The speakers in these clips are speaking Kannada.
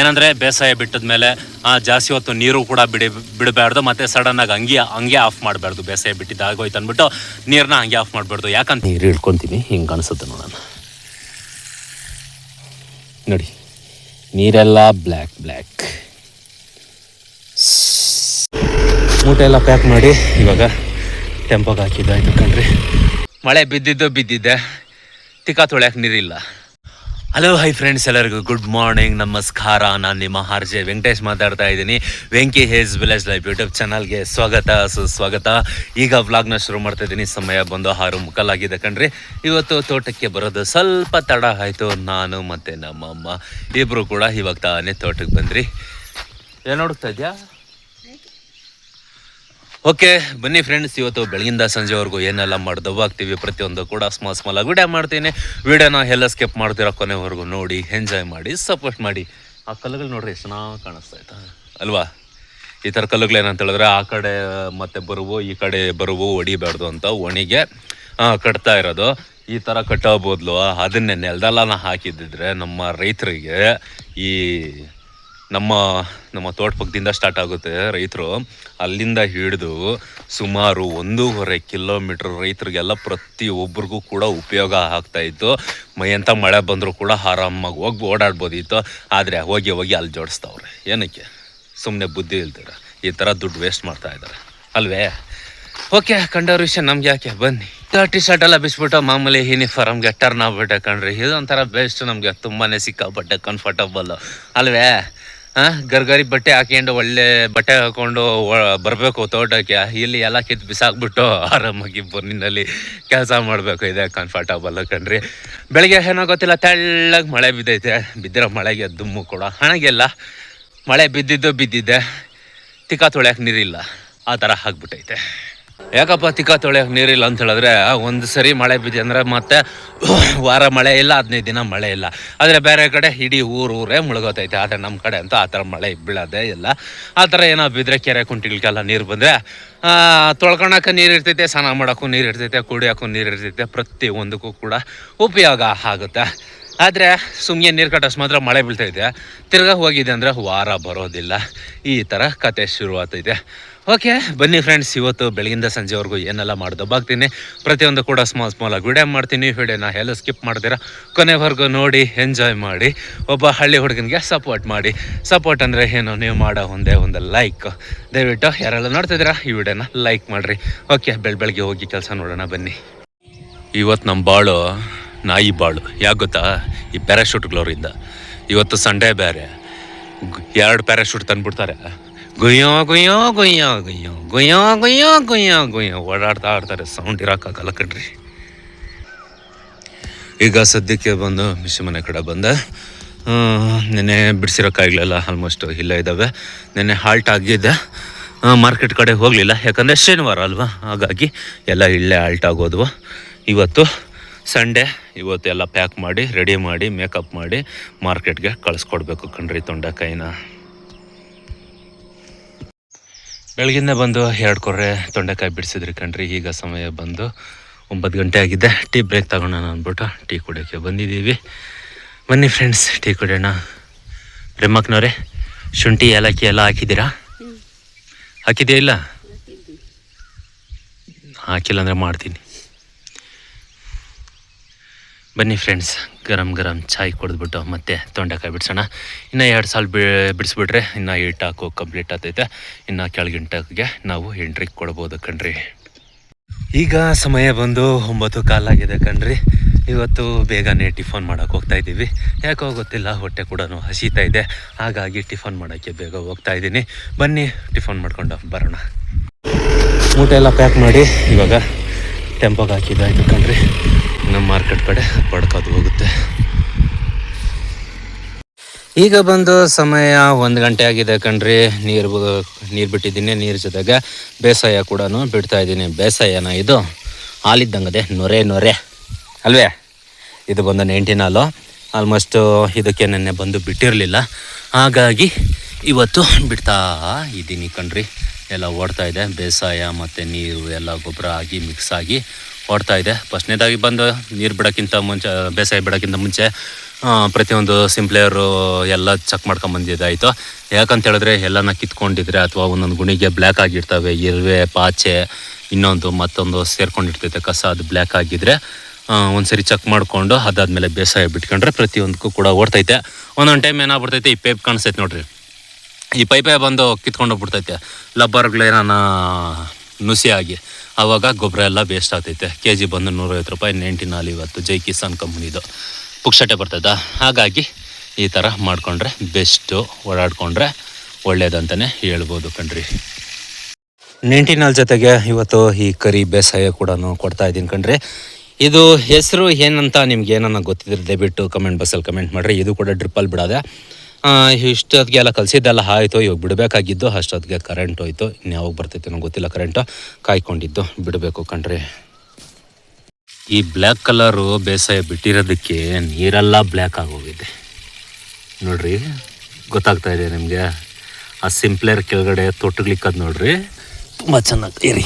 ಏನಂದರೆ ಬೇಸಾಯ ಬಿಟ್ಟಿದ ಮೇಲೆ ಜಾಸ್ತಿ ಹೊತ್ತು ನೀರು ಕೂಡ ಬಿಡಬಾರ್ದು, ಮತ್ತು ಸಡನ್ನಾಗಿ ಹಂಗೆ ಆಫ್ ಮಾಡಬಾರ್ದು. ಬೇಸಾಯ ಬಿಟ್ಟಿದ್ದು ಆಗೋಯ್ತು ಅಂದ್ಬಿಟ್ಟು ನೀರನ್ನ ಹಂಗೆ ಆಫ್ ಮಾಡಬಾರ್ದು. ಯಾಕಂತ ನೀರು ಇಳ್ಕೊತೀನಿ, ಹಿಂಗೆ ಅನಿಸುತ್ತೆ ನೋಡೋಣ. ನೋಡಿ ನೀರೆಲ್ಲ ಬ್ಲ್ಯಾಕ್ ಮೂಟೆ ಎಲ್ಲ ಪ್ಯಾಕ್ ಮಾಡಿ ಇವಾಗ ಟೆಂಪೋಗೆ ಹಾಕಿದ್ದಾಯ್ತು ಕಣ್ರಿ. ಮಳೆ ಬಿದ್ದಿದ್ದೆ, ತಿಕ್ಕ ತೊಳ್ಯಾಕೆ ನೀರಿಲ್ಲ. ಹಲೋ ಹೈ ಫ್ರೆಂಡ್ಸ್, ಎಲ್ಲರಿಗೂ ಗುಡ್ ಮಾರ್ನಿಂಗ್, ನಮಸ್ಕಾರ. ನಾನು ನಿಮ್ಮ ಆರ್.ಜೆ. ವೆಂಕಟೇಶ್ ಮಾತಾಡ್ತಾ ಇದ್ದೀನಿ. ವೆಂಕಿ ಹೇಸ್ ವಿಲೇಜ್ ಲೈಫ್ ಯೂಟ್ಯೂಬ್ ಚಾನಲ್ಗೆ ಸುಸ್ವಾಗತ. ಈಗ ವ್ಲಾಗ್ನ ಶುರು ಮಾಡ್ತಾ ಇದ್ದೀನಿ. ಸಮಯ ಬಂದು 6:45 ಕಣ್ರಿ. ಇವತ್ತು ತೋಟಕ್ಕೆ ಬರೋದು ಸ್ವಲ್ಪ ತಡ ಆಯಿತು. ನಾನು ಮತ್ತು ನಮ್ಮಮ್ಮ ಇಬ್ಬರು ಕೂಡ ಇವಾಗ ತಾನೇ ತೋಟಕ್ಕೆ ಬಂದ್ರಿ. ಏನು ನೋಡ್ತಾ ಇದೆಯಾ? ಓಕೆ ಬನ್ನಿ ಫ್ರೆಂಡ್ಸ್, ಇವತ್ತು ಬೆಳಗಿಂದ ಸಂಜೆವರೆಗೂ ಏನೆಲ್ಲ ಮಾಡ್ದವಾಗ್ತೀವಿ ಪ್ರತಿಯೊಂದು ಕೂಡ ಸ್ಮಾಲ್ ಆಗಿ ವಿಡಿಯೋ ಮಾಡ್ತೀನಿ. ವಿಡಿಯೋನ ಎಲ್ಲ ಸ್ಕಿಪ್ ಮಾಡ್ತೀರಾ, ಕೊನೆವರೆಗೂ ನೋಡಿ, ಎಂಜಾಯ್ ಮಾಡಿ, ಸಪೋರ್ಟ್ ಮಾಡಿ. ಆ ಕಲ್ಲುಗಳು ನೋಡ್ರಿ ಎಷ್ಟು ಚೆನ್ನಾಗಿ ಕಾಣಿಸ್ತಾ ಆಯ್ತಾ ಅಲ್ವಾ? ಈ ಥರ ಕಲ್ಲುಗಳು ಏನಂತ ಹೇಳಿದ್ರೆ ಆ ಕಡೆ ಮತ್ತೆ ಬರುವು ಈ ಕಡೆ ಬರುವು ಹೊಡಿಬಾರ್ದು ಅಂತ ಒಣಿಗೆ ಕಟ್ತಾ ಇರೋದು. ಈ ಥರ ಕಟ್ಟೋ ಬದಲು ಅದನ್ನೇ ನೆಲದಲ್ಲ ಹಾಕಿದ್ದಿದ್ರೆ ನಮ್ಮ ರೈತರಿಗೆ ಈ ನಮ್ಮ ತೋಟ ಪಕ್ಕದಿಂದ ಸ್ಟಾರ್ಟ್ ಆಗುತ್ತೆ. ರೈತರು ಅಲ್ಲಿಂದ ಹಿಡಿದು ಸುಮಾರು 1.5 ಕಿಲೋಮೀಟ್ರ್ ರೈತರಿಗೆಲ್ಲ ಪ್ರತಿಯೊಬ್ಬರಿಗೂ ಕೂಡ ಉಪಯೋಗ ಆಗ್ತಾಯಿತ್ತು. ಎಂಥ ಮಳೆ ಬಂದರೂ ಕೂಡ ಆರಾಮಾಗಿ ಹೋಗಿ ಓಡಾಡ್ಬೋದಿತ್ತು. ಆದರೆ ಹೋಗಿ ಅಲ್ಲಿ ಜೋಡಿಸ್ತಾವ್ರೆ. ಏನಕ್ಕೆ? ಸುಮ್ಮನೆ ಬುದ್ಧಿ ಇಲ್ದಿರ ಈ ಥರ ದುಡ್ಡು ವೇಸ್ಟ್ ಮಾಡ್ತಾ ಇದ್ದಾರೆ ಅಲ್ವೇ? ಓಕೆ, ಕಂಡವ್ರ ವಿಷಯ ನಮ್ಗೆ ಯಾಕೆ, ಬನ್ನಿ. ಟಿ ಶರ್ಟ್ ಎಲ್ಲ ಬಿಸ್ಬಿಟ್ಟು ಮಾಮೂಲಿ ಯೂನಿಫಾರ್ಮ್ಗೆ ಟರ್ನ್ ಆಗ್ಬಿಟ್ಟೆ ಕಣ್ರಿ. ಇದೊಂಥರ ಬೆಸ್ಟ್, ನಮಗೆ ತುಂಬಾ ಸಿಕ್ಕಾಪಟ್ಟೆ ಕಂಫರ್ಟಬಲ್ ಅಲ್ವೇ? ಗರ್ಗರಿ ಬಟ್ಟೆ ಹಾಕೊಂಡು ಒಳ್ಳೆ ಬಟ್ಟೆ ಹಾಕೊಂಡು ಬರಬೇಕು ತೋಟಕ್ಕೆ. ಇಲ್ಲಿ ಎಲ್ಲ ಕಿತ್ತು ಬಿಸಾಕ್ಬಿಟ್ಟು ಆರಾಮಾಗಿ ಬನ್ನಿನಲ್ಲಿ ಕೆಲಸ ಮಾಡಬೇಕು. ಇದೆ ಕಂಫರ್ಟಬಲ್ ಕಣ್ರಿ. ಬೆಳಗ್ಗೆ ಏನೋ ಗೊತ್ತಿಲ್ಲ, ತೆಳ್ಳಗೆ ಮಳೆ ಬಿದ್ದಿರೋ ಮಳೆಗೆ ದುಮ್ಮು ಕೂಡ ಹಣಗೆಲ್ಲ ಮಳೆ ಬಿದ್ದಿದ್ದೆ. ತಿಕ್ಕ ತೊಳ್ಯಾಕೆ ನೀರಿಲ್ಲ, ಆ ಥರ ಆಗ್ಬಿಟ್ಟೈತೆ. ಯಾಕಪ್ಪ ತಿಕ್ಕ ತೊಳ್ಯಾಕೆ ನೀರಿಲ್ಲ ಅಂತ ಹೇಳಿದ್ರೆ, ಒಂದು ಸರಿ ಮಳೆ ಬಿದ್ದಿ ಅಂದರೆ ಮತ್ತೆ ವಾರ ಮಳೆ ಇಲ್ಲ, 15 ದಿನ ಮಳೆ ಇಲ್ಲ. ಆದರೆ ಬೇರೆ ಕಡೆ ಇಡೀ ಊರೇ ಮುಳುಗೋತೈತೆ. ಆದರೆ ನಮ್ಮ ಕಡೆ ಅಂತೂ ಆ ಥರ ಮಳೆ ಬೀಳೋದೇ ಇಲ್ಲ. ಆ ಥರ ಏನೋ ಬಿದ್ದರೆ ಕೆರೆ ಕುಂಟಿಗಳಿಗೆಲ್ಲ ನೀರು ಬಂದರೆ ತೊಳ್ಕೊಳಕ್ಕೆ ನೀರು ಇರ್ತೈತೆ, ಸ್ನಾನ ಮಾಡೋಕ್ಕೂ ನೀರು ಇರ್ತೈತೆ, ಕುಡಿಯೋಕ್ಕೂ ನೀರು ಇರ್ತೈತೆ, ಪ್ರತಿಯೊಂದಕ್ಕೂ ಕೂಡ ಉಪಯೋಗ ಆಗುತ್ತೆ. ಆದರೆ ಸುಮ್ಮನೆ ನೀರು ಕಟ್ಟೋಷ್ಟು ಮಾತ್ರ ಮಳೆ ಬೀಳ್ತೈತೆ, ತಿರ್ಗಾ ಹೋಗಿದೆ ಅಂದರೆ ವಾರ ಬರೋದಿಲ್ಲ. ಈ ಥರ ಕತೆ ಶುರುವಾಗ್ತೈತೆ. ಓಕೆ ಬನ್ನಿ ಫ್ರೆಂಡ್ಸ್, ಇವತ್ತು ಬೆಳಗಿಂದ ಸಂಜೆವರೆಗೂ ಏನೆಲ್ಲ ಮಾಡ್ದಬ್ಬಾಗ್ತೀನಿ. ಪ್ರತಿಯೊಂದು ಕೂಡ ಸ್ಮಾಲ್ ಆಗಿ ವಿಡಿಯೋ ಮಾಡ್ತೀನಿ. ವಿಡಿಯೋನ ಎಲ್ಲ ಸ್ಕಿಪ್ ಮಾಡ್ತೀರಾ, ಕೊನೆವರೆಗೂ ನೋಡಿ, ಎಂಜಾಯ್ ಮಾಡಿ. ಒಬ್ಬ ಹಳ್ಳಿ ಹುಡುಗನಿಗೆ ಸಪೋರ್ಟ್ ಮಾಡಿ. ಸಪೋರ್ಟ್ ಅಂದರೆ ಏನು? ನೀವು ಮಾಡೋ ಒಂದು ಲೈಕ್. ದಯವಿಟ್ಟು ಯಾರೆಲ್ಲ ನೋಡ್ತಿದ್ದೀರಾ ಈ ವಿಡಿಯೋನ ಲೈಕ್ ಮಾಡಿರಿ. ಓಕೆ, ಬೆಳಗ್ಗೆ ಹೋಗಿ ಕೆಲಸ ನೋಡೋಣ ಬನ್ನಿ. ಇವತ್ತು ನಮ್ಮ ಬಾಳು ನಾಯಿ ಬಾಳು. ಯಾಕೆ ಗೊತ್ತಾ? ಈ ಪ್ಯಾರಾಶೂಟ್ಗಳವರಿಂದ. ಇವತ್ತು ಸಂಡೇ ಬೇರೆ, 2 ಪ್ಯಾರಾಶೂಟ್ ತಂದುಬಿಡ್ತಾರೆ. ಗುಯ್ಯೋ ಗುಯ್ಯೋ ಗುಯ್ಯೋ ಗುಯ್ಯೋ ಗುಯ್ಯೋ ಗುಯ್ಯೋ ಗುಯ್ಯೋ ಗುಯ್ಯೋ ಓಡಾಡ್ತಾ ಇರ್ತಾರೆ. ಸೌಂಡ್ ಇರೋಕ್ಕಾಗಲ್ಲ ಕಣ್ರಿ. ಈಗ ಸದ್ಯಕ್ಕೆ ಬಂದು ಮಿಶಿ ಮನೆ ಕಡೆ ಬಂದೆ. ನೆನ್ನೆ ಬಿಡಿಸಿರೋ ಕಾಯಿಗಳೆಲ್ಲ ಆಲ್ಮೋಸ್ಟ್ ಇಲ್ಲೇ ಇದ್ದಾವೆ. ನೆನ್ನೆ ಹಾಲ್ಟ್ ಆಗಿದ್ದೆ, ಮಾರ್ಕೆಟ್ ಕಡೆ ಹೋಗಲಿಲ್ಲ. ಯಾಕಂದರೆ ಶನಿವಾರ ಅಲ್ವಾ, ಹಾಗಾಗಿ ಎಲ್ಲ ಇಲ್ಲೇ ಹಾಲ್ಟ್ ಆಗೋದು. ಇವತ್ತು ಸಂಡೇ, ಇವತ್ತು ಎಲ್ಲ ಪ್ಯಾಕ್ ಮಾಡಿ ರೆಡಿ ಮಾಡಿ ಮೇಕಪ್ ಮಾಡಿ ಮಾರ್ಕೆಟ್ಗೆ ಕಳಿಸ್ಕೊಡ್ಬೇಕು ಕಣ್ರಿ ತೊಂಡೆಕಾಯಿನ. ಬೆಳಗಿಂದ ಬಂದು 2 ಕೊರ್ರೆ ತೊಂಡೆಕಾಯಿ ಬಿಡಿಸಿದ್ರಿ ಕಣ್ರಿ. ಈಗ ಸಮಯ ಬಂದು 9 ಗಂಟೆ ಆಗಿದೆ. ಟೀ ಬ್ರೇಕ್ ತಗೊಳ್ಳೋಣ ಅಂದ್ಬಿಟ್ಟು ಟೀ ಕುಡಿಯೋಕ್ಕೆ ಬಂದಿದ್ದೀವಿ. ಬನ್ನಿ ಫ್ರೆಂಡ್ಸ್, ಟೀ ಕುಡಿಯೋಣ. ರೆಮ್ಮಕ್ನವ್ರೆ, ಶುಂಠಿ ಏಲಕ್ಕಿ ಎಲ್ಲ ಹಾಕಿದ್ದೀರಾ? ಹಾಕಿದೆಯಾ? ಇಲ್ಲ ಹಾಕಿಲ್ಲ ಅಂದರೆ ಮಾಡ್ತೀನಿ. ಬನ್ನಿ ಫ್ರೆಂಡ್ಸ್, ಗರಂ ಚಾಯ್ ಕುಡಿದ್ಬಿಟ್ಟು ಮತ್ತೆ ತೊಂಡೆಕಾಯಿ ಬಿಡಿಸೋಣ. ಇನ್ನು 2 ಸಾಲ ಬಿಡಿಸ್ಬಿಟ್ರೆ ಇನ್ನು 8 ಹಾಕು ಕಂಪ್ಲೀಟ್ ಆಗ್ತೈತೆ. ಇನ್ನು ಕೆಳಗಿಂಟಗೆ ನಾವು ಎಂಟ್ರಿಗೆ ಕೊಡ್ಬೋದು ಕಣ್ರಿ. ಈಗ ಸಮಯ ಬಂದು 9:15 ಆಗಿದೆ ಕಣ್ರಿ. ಇವತ್ತು ಬೇಗನೆ ಟಿಫನ್ ಮಾಡೋಕ್ಕೆ ಹೋಗ್ತಾ ಇದ್ದೀವಿ. ಯಾಕೋ ಗೊತ್ತಿಲ್ಲ, ಹೊಟ್ಟೆ ಕೂಡ ಹಸಿತಾ ಇದೆ. ಹಾಗಾಗಿ ಟಿಫನ್ ಮಾಡೋಕ್ಕೆ ಬೇಗ ಹೋಗ್ತಾ ಇದ್ದೀನಿ. ಬನ್ನಿ ಟಿಫನ್ ಮಾಡ್ಕೊಂಡು ಬರೋಣ. ಮೂಟೆ ಎಲ್ಲ ಪ್ಯಾಕ್ ಮಾಡಿ ಇವಾಗ ಟೆಂಪೋಗೆ ಹಾಕಿದ್ದಾಯ್ತು ಕಣ್ರಿ. ನಮ್ಮ ಮಾರ್ಕೆಟ್ ಕಡೆ ಪಡ್ಕೋದು ಹೋಗುತ್ತೆ. ಈಗ ಬಂದು ಸಮಯ 1 ಗಂಟೆ ಆಗಿದೆ ಕಣ್ರಿ. ನೀರು ಬಿಟ್ಟಿದ್ದೀನಿ. ನೀರು ಜೊತೆಗೆ ಬೇಸಾಯ ಕೂಡ ಬಿಡ್ತಾ ಇದ್ದೀನಿ. ಬೇಸಾಯನ ಇದು ಹಾಲಿದ್ದಂಗದೆ, ನೊರೆ ಅಲ್ವೇ? ಇದು ಬಂದು 19 ಹಾಲು. ಆಲ್ಮೋಸ್ಟು ಇದಕ್ಕೆ ನೆನ್ನೆ ಬಂದು ಬಿಟ್ಟಿರಲಿಲ್ಲ, ಹಾಗಾಗಿ ಇವತ್ತು ಬಿಡ್ತಾ ಇದ್ದೀನಿ ಕಣ್ರಿ. ಎಲ್ಲ ಓಡ್ತಾ ಇದೆ. ಬೇಸಾಯ ಮತ್ತು ನೀರು ಎಲ್ಲ ಗೊಬ್ಬರ ಆಗಿ ಮಿಕ್ಸ್ ಆಗಿ ಓಡ್ತಾ ಇದೆ. ಫಸ್ಟ್ನೇದಾಗಿ ಬಂದು ನೀರು ಬಿಡೋಕ್ಕಿಂತ ಮುಂಚೆ, ಬೇಸಾಯ ಬಿಡೋಕ್ಕಿಂತ ಮುಂಚೆ ಪ್ರತಿಯೊಂದು ಸಿಂಪ್ಲೇಯರು ಎಲ್ಲ ಚೆಕ್ ಮಾಡ್ಕೊಂಬಂದಿದ್ದಾಯಿತು. ಯಾಕಂತ ಹೇಳಿದ್ರೆ ಎಲ್ಲನ ಕಿತ್ಕೊಂಡಿದ್ರೆ ಅಥವಾ ಒಂದೊಂದು ಗುಣಿಗೆ ಬ್ಲ್ಯಾಕ್ ಆಗಿರ್ತವೆ, ಇರುವೆ ಪಾಚೆ ಇನ್ನೊಂದು ಮತ್ತೊಂದು ಸೇರ್ಕೊಂಡಿರ್ತೈತೆ ಕಸ, ಅದು ಬ್ಲ್ಯಾಕ್ ಆಗಿದ್ರೆ ಒಂದ್ಸರಿ ಚೆಕ್ ಮಾಡಿಕೊಂಡು ಅದಾದಮೇಲೆ ಬೇಸಾಯ ಬಿಟ್ಕೊಂಡ್ರೆ ಪ್ರತಿಯೊಂದಕ್ಕೂ ಕೂಡ ಓಡ್ತೈತೆ. ಒಂದೊಂದು ಟೈಮ್ ಏನಾಗ್ಬಿಡ್ತೈತೆ, ಈ ಪೈಪ್ ಕಾಣಿಸ್ತೈತೆ ನೋಡ್ರಿ, ಈ ಪೈಪೇ ಬಂದು ಕಿತ್ಕೊಂಡು ಹೋಗ್ಬಿಡ್ತೈತೆ ಲಬ್ಬರ್ಗಳೇನ ನುಸಿ ಆಗಿ, ಆವಾಗ ಗೊಬ್ಬರ ಎಲ್ಲ ವೇಸ್ಟ್ ಆಗ್ತೈತೆ. ಕೆ ಜಿ ಬಂದು 150 ರೂಪಾಯಿ 99 ಇವತ್ತು ಜೈ ಕಿಸಾನ್ ಕಂಪ್ನಿದು ಪುಕ್ಷಟೆ ಬರ್ತದ. ಹಾಗಾಗಿ ಈ ಥರ ಮಾಡಿಕೊಂಡ್ರೆ ಬೆಸ್ಟು, ಓಡಾಡ್ಕೊಂಡ್ರೆ ಒಳ್ಳೇದಂತಲೇ ಹೇಳ್ಬೋದು ಕಣ್ರಿ. 99 ಜೊತೆಗೆ ಇವತ್ತು ಈ ಕರಿ ಬೇಸಾಯ ಕೂಡ ಕೊಡ್ತಾ ಇದ್ದೀನಿ ಕಣ್ರಿ. ಇದು ಹೆಸರು ಏನಂತ ನಿಮ್ಗೆ ಏನನ್ನ ಗೊತ್ತಿದ್ರೆ ದಯವಿಟ್ಟು ಕಮೆಂಟ್ ಬಾಕ್ಸಲ್ಲಿ ಕಮೆಂಟ್ ಮಾಡಿರಿ. ಇದು ಕೂಡ ಡ್ರಿಪ್ಪಲ್ಲಿ ಬಿಡೋದೆ. ಇಷ್ಟೊತ್ತಿಗೆ ಎಲ್ಲ ಕಲಿಸಿದ್ದೆಲ್ಲ ಆಯಿತು, ಇವಾಗ ಬಿಡಬೇಕಾಗಿದ್ದು, ಅಷ್ಟೊತ್ತಿಗೆ ಕರೆಂಟ್ ಹೋಯ್ತು. ಇನ್ನು ಯಾವಾಗ ಬರ್ತೈತೆ ನಂಗೆ ಗೊತ್ತಿಲ್ಲ ಕರೆಂಟು, ಕಾಯ್ಕೊಂಡಿದ್ದು ಬಿಡಬೇಕು ಕಣ್ರಿ. ಈ ಬ್ಲ್ಯಾಕ್ ಕಲರು ಬೇಸಾಯ ಬಿಟ್ಟಿರೋದಕ್ಕೆ ನೀರೆಲ್ಲ ಬ್ಲ್ಯಾಕ್ ಆಗೋಗಿದೆ ನೋಡ್ರಿ, ಗೊತ್ತಾಗ್ತಾ ಇದೆ ನಿಮಗೆ. ಆ ಸಿಂಪ್ಲೇರ್ ಕೆಳಗಡೆ ತೊಟ್ಟುಗಳಿಕ್ಕದು ನೋಡ್ರಿ, ತುಂಬ ಚೆನ್ನಾಗಿ ಇರಿ,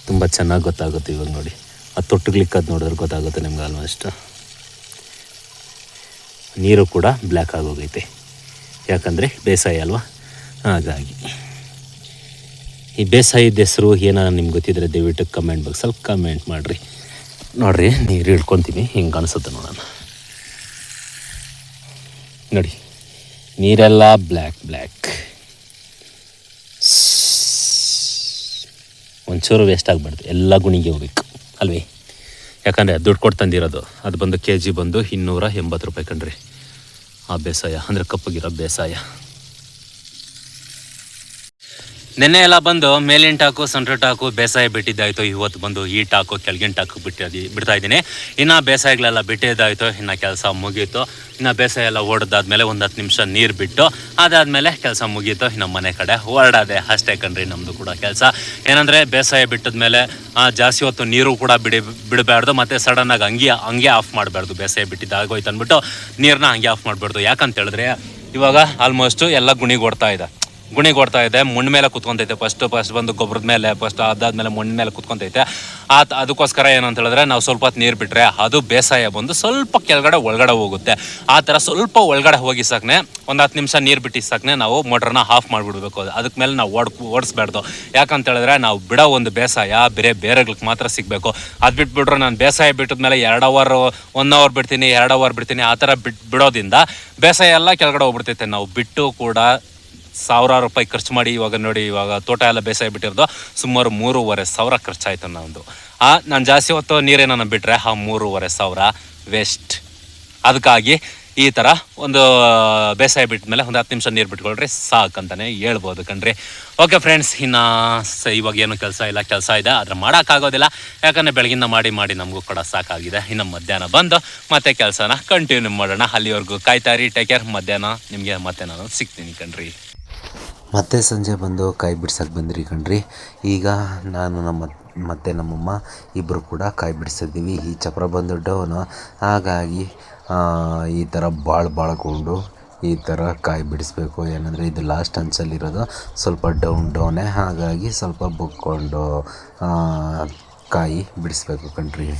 ತುಂಬ ಚೆನ್ನಾಗಿ ಗೊತ್ತಾಗುತ್ತೆ ಇವಾಗ ನೋಡಿ. ಆ ತೊಟ್ಟುಗಳಿಕ್ಕದು ನೋಡಿದ್ರೆ ಗೊತ್ತಾಗುತ್ತೆ ನಿಮ್ಗೆ ಆಲ್ಮೋಸ್ಟ್. ನೀರು ಕೂಡ ಬ್ಲ್ಯಾಕ್ ಆಗೋಗೈತೆ, ಯಾಕಂದರೆ ಬೇಸಾಯ ಅಲ್ವಾ. ಹಾಗಾಗಿ ಈ ಬೇಸಾಯದ ಹೆಸರು ಏನಾದ್ರು ನಿಮ್ಗೆ ಗೊತ್ತಿದ್ರೆ ದಯವಿಟ್ಟು ಕಮೆಂಟ್ ಬಾಕ್ಸಲ್ಲಿ ಕಮೆಂಟ್ ಮಾಡಿರಿ. ನೋಡಿರಿ ನೀರು ಹಿಡ್ಕೊತೀನಿ, ಹಿಂಗೆ ಅನಿಸುತ್ತೆ ನೋಡೋಣ. ನೋಡಿ ನೀರೆಲ್ಲ ಬ್ಲ್ಯಾಕ್ ಒಂಚೂರು ವೇಸ್ಟ್ ಆಗಬಾರ್ದು, ಎಲ್ಲ ಗುಣಿಗೆ ಹೋಗ್ಬೇಕು ಅಲ್ವೇ. ಯಾಕಂದರೆ ದುಡ್ಡು ಕೊಟ್ಟು ತಂದಿರೋದು, ಅದು ಬಂದು ಕೆ ಜಿ ಬಂದು 280 ರೂಪಾಯಿ ಕಣ್ರಿ. ಆ ಬೇಸಾಯ ಅಂದರೆ ಕಪ್ಪಗಿರೋ ಬೇಸಾಯ. ನೆನ್ನೆ ಎಲ್ಲ ಬಂದು ಮೇಲಿನ ಟಾಕು ಸೆಂಟ್ರ್ ಟಾಕು ಬೇಸಾಯ ಬಿಟ್ಟಿದ್ದಾಯಿತು. ಇವತ್ತು ಬಂದು ಈ ಟಾಕು ಕೆಳಗಿನ ಟಾಕು ಬಿಡ್ತಾ ಇದ್ದೀನಿ. ಇನ್ನು ಬೇಸಾಯಗಳೆಲ್ಲ ಬಿಟ್ಟಿದ್ದಾಯಿತು, ಇನ್ನು ಕೆಲಸ ಮುಗೀತು. ಇನ್ನು ಬೇಸಾಯ ಎಲ್ಲ ಓಡಿದಾದ್ಮೇಲೆ ಒಂದು 10 ನಿಮಿಷ ನೀರು ಬಿಟ್ಟು ಅದಾದಮೇಲೆ ಕೆಲಸ ಮುಗೀತು. ಇನ್ನು ಮನೆ ಕಡೆ ಹೊರಡೋದೆ ಅಷ್ಟೇ ಕಣ್ರಿ ನಮ್ಮದು ಕೂಡ ಕೆಲಸ. ಏನಂದರೆ ಬೇಸಾಯ ಬಿಟ್ಟಿದ್ಮೇಲೆ ಜಾಸ್ತಿ ಹೊತ್ತು ನೀರು ಕೂಡ ಬಿಡಬಾರ್ದು, ಮತ್ತು ಸಡನ್ನಾಗಿ ಹಂಗೆ ಆಫ್ ಮಾಡಬಾರ್ದು. ಬೇಸಾಯ ಬಿಟ್ಟಿದ್ದಾಗೋಯ್ತು ಅಂದ್ಬಿಟ್ಟು ನೀರನ್ನ ಹಂಗೆ ಆಫ್ ಮಾಡಬಾರ್ದು. ಯಾಕಂತ ಹೇಳಿದ್ರೆ ಇವಾಗ ಆಲ್ಮೋಸ್ಟು ಎಲ್ಲ ಗುಣಿಗೆ ಓಡ್ತಾ ಇದೆ. ಮಣ್ಣು ಮೇಲೆ ಕುತ್ಕೊತೈತೆ. ಫಸ್ಟ್ ಬಂದು ಗೊಬ್ಬರದ ಮೇಲೆ, ಅದಾದ್ಮೇಲೆ ಮಣ್ಣು ಮೇಲೆ ಕುತ್ಕೊತೈತೆ. ಅದಕ್ಕೋಸ್ಕರ ಏನಂತ ಹೇಳಿದ್ರೆ ನಾವು ಸ್ವಲ್ಪ ಹೊತ್ತು ನೀರು ಬಿಟ್ಟರೆ ಅದು ಬೇಸಾಯ ಬಂದು ಸ್ವಲ್ಪ ಒಳಗಡೆ ಹೋಗುತ್ತೆ. ಆ ಥರ ಸ್ವಲ್ಪ ಒಳಗಡೆ ಹೋಗಿ ಸಾಕನೆ, ಒಂದು 10 ನಿಮಿಷ ನೀರು ಬಿಟ್ಟು ಸಾಕನೆ ನಾವು ಮೋಟ್ರನ್ನ ಆಫ್ ಮಾಡಿಬಿಡ್ಬೇಕು. ಅದಕ್ಕೆ ಮೇಲೆ ನಾವು ಓಡಿಸ್ಬಾರ್ದು. ಯಾಕಂತ ಹೇಳಿದ್ರೆ ನಾವು ಬಿಡೋ ಒಂದು ಬೇಸಾಯ ಬೇರೆಗಳಿಗೆ ಮಾತ್ರ ಸಿಗಬೇಕು. ಅದು ಬಿಟ್ಬಿಟ್ರೆ ನಾನು ಬೇಸಾಯ ಬಿಟ್ಟಿದ್ಮೇಲೆ 1 ಅವರ್ ಬಿಡ್ತೀನಿ, 2 ಅವರ್ ಬಿಡ್ತೀನಿ, ಆ ಥರ ಬಿಡೋದ್ರಿಂದ ಬೇಸಾಯ ಎಲ್ಲ ಕೆಳಗಡೆ ಹೋಗ್ಬಿಡ್ತೈತೆ. ನಾವು ಬಿಟ್ಟು ಕೂಡ 1000 ರೂಪಾಯಿ ಖರ್ಚು ಮಾಡಿ, ಇವಾಗ ನೋಡಿ, ಇವಾಗ ತೋಟ ಎಲ್ಲ ಬೇಸಾಯ ಬಿಟ್ಟಿರೋದು ಸುಮಾರು 3,500 ಖರ್ಚಾಯಿತು ನಮ್ಮದು. ನಾನು ಜಾಸ್ತಿ ಹೊತ್ತು ನೀರೇನ ಬಿಟ್ಟರೆ ಆ 3,500 ವೇಸ್ಟ್. ಅದಕ್ಕಾಗಿ ಈ ಥರ ಒಂದು ಬೇಸಾಯ ಬಿಟ್ಟ ಮೇಲೆ ಒಂದು 10 ನಿಮಿಷ ನೀರು ಬಿಟ್ಕೊಳ್ರಿ ಸಾಕಂತಾನೆ ಹೇಳ್ಬೋದು ಕಣ್ರಿ. ಓಕೆ ಫ್ರೆಂಡ್ಸ್, ಇನ್ನು ಇವಾಗ ಏನು ಕೆಲಸ ಇದೆ, ಆದರೆ ಮಾಡೋಕ್ಕಾಗೋದಿಲ್ಲ. ಯಾಕಂದರೆ ಬೆಳಗಿಂದ ಮಾಡಿ ನಮಗೂ ಕೂಡ ಸಾಕಾಗಿದೆ. ಇನ್ನು ಮಧ್ಯಾಹ್ನ ಬಂದು ಮತ್ತೆ ಕೆಲಸನ ಕಂಟಿನ್ಯೂ ಮಾಡೋಣ. ಅಲ್ಲಿವರೆಗೂ ಕಾಯ್ತಾರಿ. Take care. ಮಧ್ಯಾಹ್ನ ನಿಮಗೆ ಮತ್ತೆ ನಾನು ಸಿಗ್ತೀನಿ ಕಣ್ರಿ. ಮತ್ತೆ ಸಂಜೆ ಬಂದು ಕಾಯಿ ಬಿಡ್ಸಕ್ಕೆ ಬಂದ್ರಿ ಕಣ್ರಿ. ಈಗ ನಾನು ಮತ್ತೆ ನಮ್ಮಮ್ಮ ಇಬ್ಬರು ಕೂಡ ಕಾಯಿ ಬಿಡಿಸಿದ್ದೀವಿ. ಈ ಚಪ್ರ ಬಂದು ಡೌನು, ಹಾಗಾಗಿ ಈ ಥರ ಬಾಳ್ಕೊಂಡು ಈ ಥರ ಕಾಯಿ ಬಿಡಿಸ್ಬೇಕು. ಏನಂದರೆ ಇದು ಲಾಸ್ಟ್ ಅಂಚಲ್ಲಿರೋದು, ಸ್ವಲ್ಪ ಡೌನೇ, ಹಾಗಾಗಿ ಸ್ವಲ್ಪ ಬುಕ್ಕೊಂಡು ಕಾಯಿ ಬಿಡಿಸ್ಬೇಕು ಕಣ್ರಿ.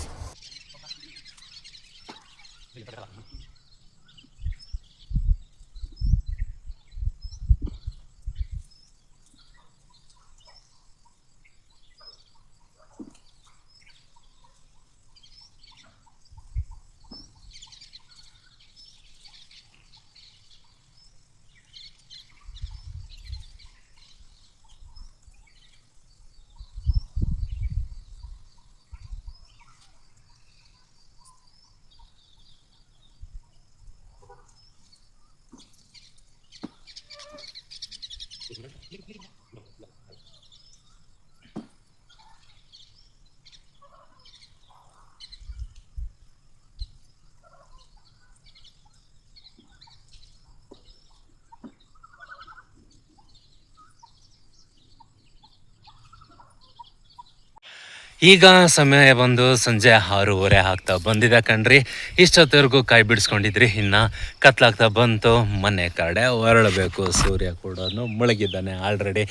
ಈಗ ಸಮಯ ಬಂದು ಸಂಜೆ 6:30 ಆಗ್ತಾ ಬಂದಿದೆ ಕಣ್ರಿ. ಇಷ್ಟೊತ್ತವರೆಗೂ ಕಾಯಿ ಬಿಡಿಸ್ಕೊಂಡಿದ್ರಿ. ಇನ್ನು ಕತ್ಲಾಗ್ತಾ ಬಂತು, ಮನೆ ಕಡೆ ಹೊರಡಬೇಕು. ಸೂರ್ಯ ಕೂಡ ಮುಳುಗಿದ್ದಾನೆ ಆಲ್ರೆಡಿ.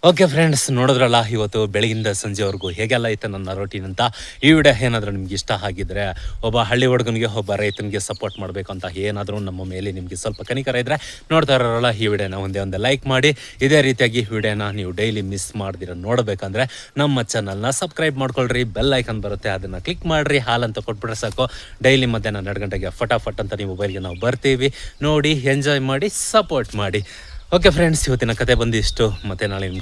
ಓಕೆ ಫ್ರೆಂಡ್ಸ್, ನೋಡಿದ್ರಲ್ಲ ಇವತ್ತು ಬೆಳಗಿಂದ ಸಂಜೆವರೆಗೂ ಹೇಗೆಲ್ಲ ಇತ್ತು ನನ್ನ ರೊಟೀನ್ ಅಂತ. ಈ ವಿಡಿಯೋ ಏನಾದರೂ ನಿಮ್ಗೆ ಇಷ್ಟ ಆಗಿದ್ರೆ, ಒಬ್ಬ ಹಳ್ಳಿ ಹುಡುಗನಿಗೆ ಒಬ್ಬ ರೈತನಿಗೆ ಸಪೋರ್ಟ್ ಮಾಡಬೇಕು ಅಂತ ಏನಾದರೂ ನಮ್ಮ ಮೇಲೆ ನಿಮಗೆ ಸ್ವಲ್ಪ ಕನಿಕರ ಇದ್ದರೆ ನೋಡ್ತಾ ಇರೋಲ್ಲ ಈ ವಿಡಿಯೋನ ಒಂದೇ ಲೈಕ್ ಮಾಡಿ. ಇದೇ ರೀತಿಯಾಗಿ ವಿಡಿಯೋನ ನೀವು ಡೈಲಿ ಮಿಸ್ ಮಾಡ್ದಿರ ನೋಡಬೇಕಂದ್ರೆ ನಮ್ಮ ಚಾನಲ್ನ ಸಬ್ಸ್ಕ್ರೈಬ್ ಮಾಡ್ಕೊಳ್ರಿ. ಬೆಲ್ ಐಕನ್ ಬರುತ್ತೆ, ಅದನ್ನು ಕ್ಲಿಕ್ ಮಾಡಿರಿ. ಹಾಲಂತ ಕೊಟ್ಬಿಟ್ರೆ ಸಾಕು, ಡೈಲಿ ಮಧ್ಯಾಹ್ನ 12 ಗಂಟೆಗೆ ಫಟಾಫಟ್ ಅಂತ ನೀವು ಮೊಬೈಲ್ಗೆ ನಾವು ಬರ್ತೀವಿ. ನೋಡಿ, ಎಂಜಾಯ್ ಮಾಡಿ, ಸಪೋರ್ಟ್ ಮಾಡಿ. ಓಕೆ ಫ್ರೆಂಡ್ಸ್, ಇವತ್ತಿನ ಕತೆ ಬಂದು ಇಷ್ಟು. ಮತ್ತೆ ನಾಳೆ ನಿಮ್ಮ